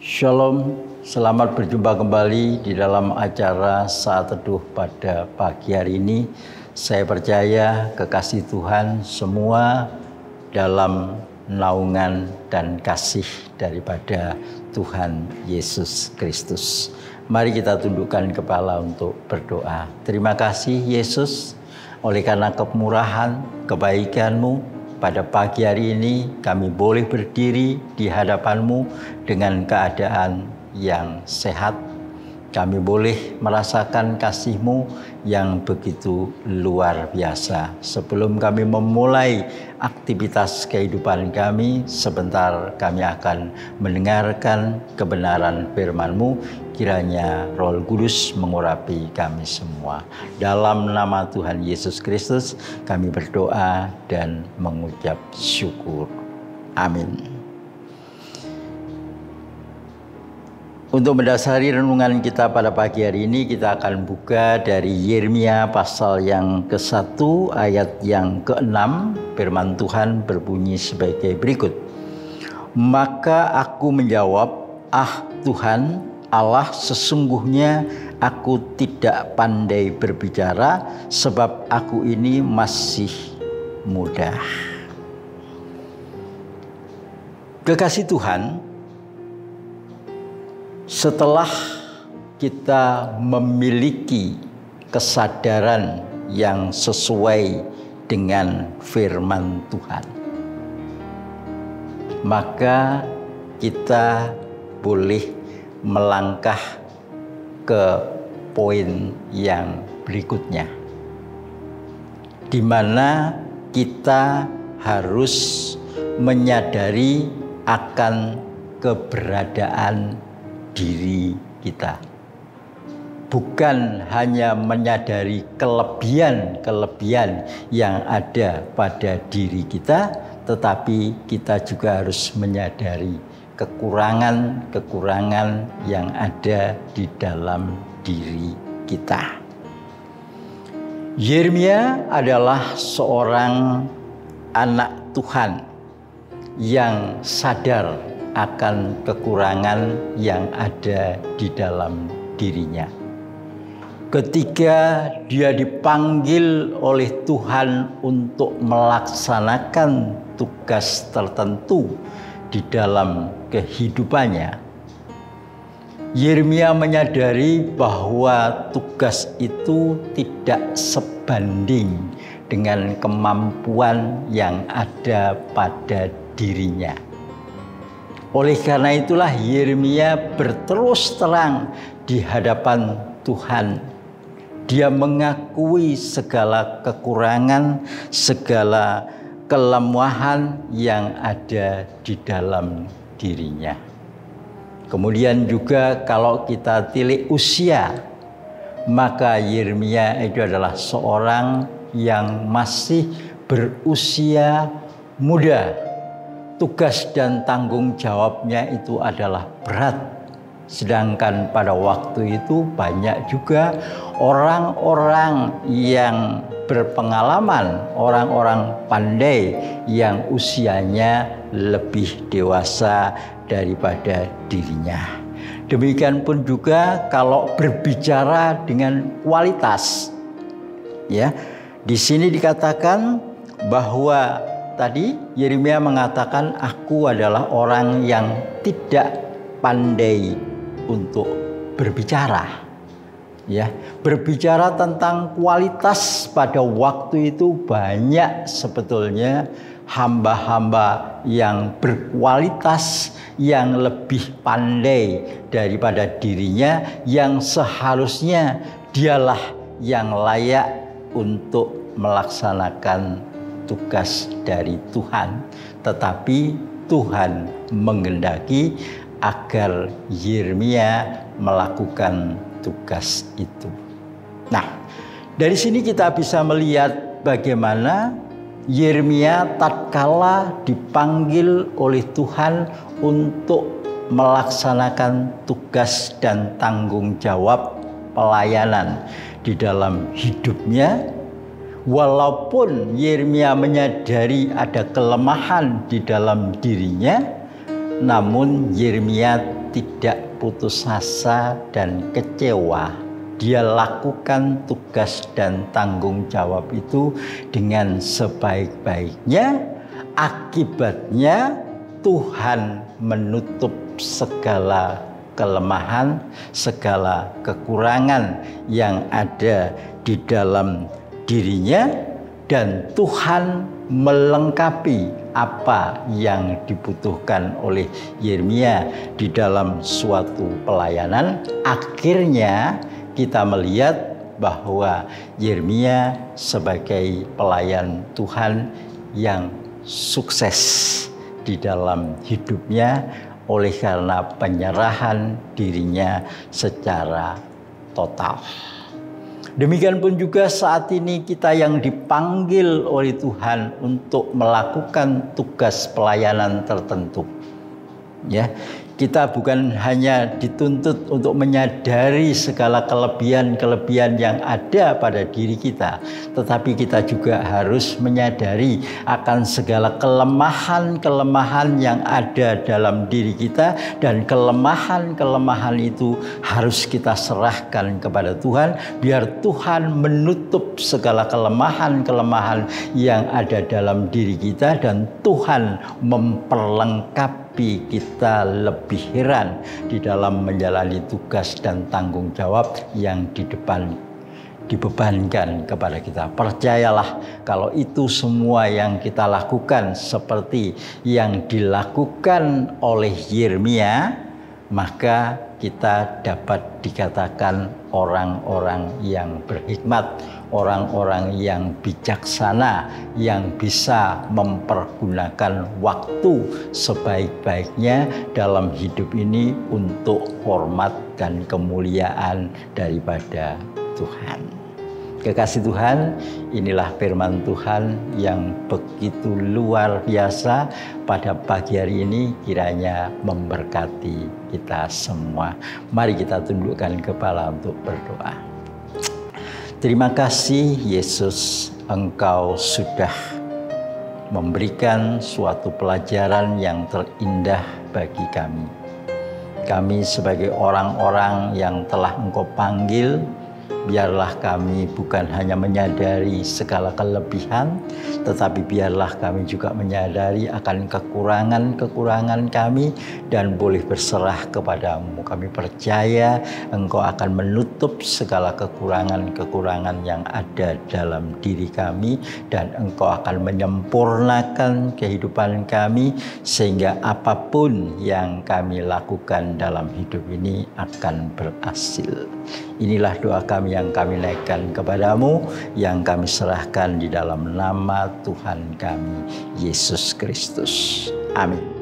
Shalom, selamat berjumpa kembali di dalam acara Saat Teduh pada pagi hari ini. Saya percaya kekasih Tuhan semua dalam naungan dan kasih daripada Tuhan Yesus Kristus. Mari kita tundukkan kepala untuk berdoa. Terima kasih Yesus, oleh karena kemurahan, kebaikan-Mu. Pada pagi hari ini kami boleh berdiri di hadapan-Mu dengan keadaan yang sehat. Kami boleh merasakan kasih-Mu yang begitu luar biasa. Sebelum kami memulai aktivitas kehidupan kami, sebentar kami akan mendengarkan kebenaran firman-Mu. Kiranya Roh Kudus mengurapi kami semua. Dalam nama Tuhan Yesus Kristus kami berdoa dan mengucap syukur. Amin. Untuk mendasari renungan kita pada pagi hari ini, kita akan buka dari Yeremia pasal yang ke-1 ayat yang ke-6. Firman Tuhan berbunyi sebagai berikut. Maka aku menjawab, "Ah Tuhan Allah, sesungguhnya aku tidak pandai berbicara sebab aku ini masih muda." Kekasih Tuhan, setelah kita memiliki kesadaran yang sesuai dengan firman Tuhan, maka kita boleh melangkah ke poin yang berikutnya, di mana kita harus menyadari akan keberadaan diri kita. Bukan hanya menyadari kelebihan-kelebihan yang ada pada diri kita, tetapi kita juga harus menyadari kekurangan-kekurangan yang ada di dalam diri kita. Yeremia adalah seorang anak Tuhan yang sadar akan kekurangan yang ada di dalam dirinya. Ketika dia dipanggil oleh Tuhan untuk melaksanakan tugas tertentu di dalam kehidupannya, Yeremia menyadari bahwa tugas itu tidak sebanding dengan kemampuan yang ada pada dirinya. Oleh karena itulah Yeremia berterus terang di hadapan Tuhan. Dia mengakui segala kekurangan, segala kelemahan yang ada di dalam dirinya. Kemudian juga kalau kita tilik usia, maka Yeremia itu adalah seorang yang masih berusia muda. Tugas dan tanggung jawabnya itu adalah berat. Sedangkan pada waktu itu banyak juga orang-orang yang berpengalaman, orang-orang pandai yang usianya lebih dewasa daripada dirinya. Demikian pun juga kalau berbicara dengan kualitas. Ya, di sini dikatakan bahwa tadi Yeremia mengatakan, aku adalah orang yang tidak pandai untuk berbicara. Ya, berbicara tentang kualitas pada waktu itu banyak sebetulnya hamba-hamba yang berkualitas, yang lebih pandai daripada dirinya, yang seharusnya dialah yang layak untuk melaksanakan tugas dari Tuhan. Tetapi Tuhan menghendaki agar Yeremia melakukan tugas itu. Nah, dari sini kita bisa melihat bagaimana Yeremia tatkala dipanggil oleh Tuhan untuk melaksanakan tugas dan tanggung jawab pelayanan di dalam hidupnya. Walaupun Yeremia menyadari ada kelemahan di dalam dirinya, namun Yeremia tidak putus asa dan kecewa. Dia lakukan tugas dan tanggung jawab itu dengan sebaik-baiknya. Akibatnya Tuhan menutup segala kelemahan, segala kekurangan yang ada di dalam dirinya, dan Tuhan melengkapi apa yang dibutuhkan oleh Yeremia di dalam suatu pelayanan. Akhirnya kita melihat bahwa Yeremia sebagai pelayan Tuhan yang sukses di dalam hidupnya oleh karena penyerahan dirinya secara total. Demikian pun juga saat ini kita yang dipanggil oleh Tuhan untuk melakukan tugas pelayanan tertentu. Ya, kita bukan hanya dituntut untuk menyadari segala kelebihan-kelebihan yang ada pada diri kita, tetapi kita juga harus menyadari akan segala kelemahan-kelemahan yang ada dalam diri kita, dan kelemahan-kelemahan itu harus kita serahkan kepada Tuhan, biar Tuhan menutup segala kelemahan-kelemahan yang ada dalam diri kita, dan Tuhan memperlengkapi kita lebih heran di dalam menjalani tugas dan tanggung jawab yang dibebankan kepada kita. Percayalah, kalau itu semua yang kita lakukan seperti yang dilakukan oleh Yeremia, maka kita dapat dikatakan orang-orang yang berhikmat, orang-orang yang bijaksana, yang bisa mempergunakan waktu sebaik-baiknya dalam hidup ini untuk hormat dan kemuliaan daripada Tuhan. Kekasih Tuhan, inilah firman Tuhan yang begitu luar biasa pada pagi hari ini, kiranya memberkati kita semua. Mari kita tundukkan kepala untuk berdoa. Terima kasih Yesus, Engkau sudah memberikan suatu pelajaran yang terindah bagi kami. Kami sebagai orang-orang yang telah Engkau panggil, biarlah kami bukan hanya menyadari segala kelebihan, tetapi biarlah kami juga menyadari akan kekurangan-kekurangan kami dan boleh berserah kepadamu. Kami percaya Engkau akan menutup segala kekurangan-kekurangan yang ada dalam diri kami, dan Engkau akan menyempurnakan kehidupan kami sehingga apapun yang kami lakukan dalam hidup ini akan berhasil. Inilah doa kami yang kami naikkan kepadamu, yang kami serahkan di dalam nama Tuhan kami, Yesus Kristus. Amin.